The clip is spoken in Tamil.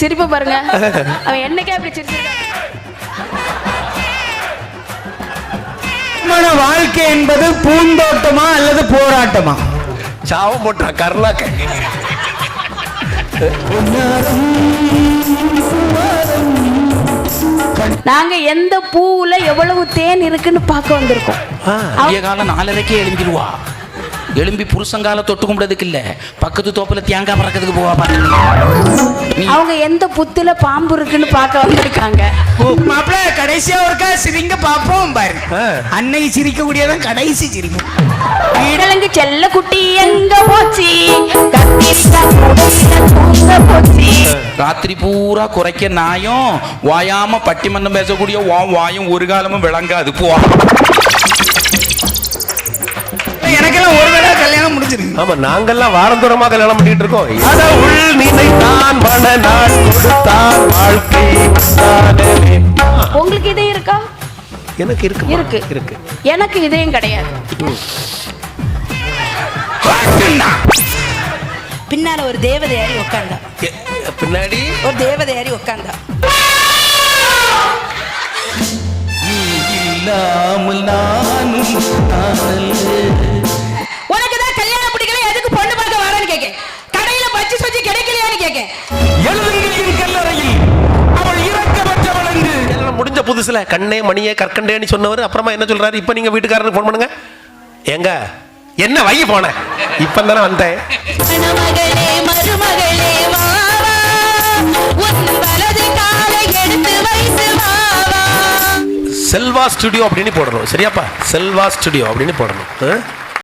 சிரிப்ப பாருங்க. அவன் என்னைக்கே அப்படி சிரிச்சிருக்கான். வாழ்க்கை என்பது பூந்தோட்டமா அல்லது போராட்டமா? சாவம் போட்டா கர்லா. நாங்க எந்த பூவுல எவ்வளவு தேன் இருக்குன்னு பார்க்க வந்திருக்கோம். காலம் 4:30 எழும்பிடுவா. எழும்பி புருஷங்கால தொட்டு கும்பிடுறதுக்கு இல்ல, பக்கத்து தோப்புல தேங்காய் பறக்கிறதுக்கு போவா. அவங்க எந்த புத்துல பாம்பு இருக்குன்னு பார்க்க வந்திருக்காங்க. மாப்பிள்ள கடைசியா ஒருக்கா சிரிங்க பாப்போம் பாரு. அன்னை சிரிக்க கூடியதான் கடைசி சிரிப்பு. வீடலங்கு செல்ல குட்டி எங்க போச்சு, ராத்திரி பூரா குறைக்க நாயும் வாயாம பட்டிமன்றம் பேசக்கூடிய வாயும் ஒரு காலமும் விளங்காது. போ. எனக்கெல்லாம் ஒரு தடவை கல்யாணம் முடிஞ்சிருக்கு. ஆமா, நாங்கெல்லாம் வாரந்தூரமா கல்யாணம் பண்ணிட்டு இருக்கோம். உங்களுக்கு இதயம் இருக்கா? எனக்கு இருக்கு இருக்கு இருக்கு. எனக்கு இதயம் கிடையாது. பின்னால ஒரு தேவதை ஏறி உட்கார்ந்தா. பின்னாடி ஒரு தேவதை ஏறி உட்கார்ந்தா. உனக்கு தான் கல்யாணம் பிடிக்கல, எதுக்கு பொண்ணு பார்க்க வரேன்னு கேட்க. கடையில பச்சி சொச்சி கிடைக்கலையான்னு கேட்க. முடிஞ்ச புதுசுல கண்ணே மணியே கற்கண்டேன்னு சொன்னவர் அப்புறமா என்ன சொல்றாரு? இப்ப நீங்க வீட்டுக்காரருக்கு போன் பண்ணுங்க. எங்க என்ன வைய போன இப்ப தானே வந்தேன். செல்வா ஸ்டுடியோ அப்படின்னு போடணும். சரியாப்பா, செல்வா ஸ்டுடியோ அப்படின்னு போடணும்.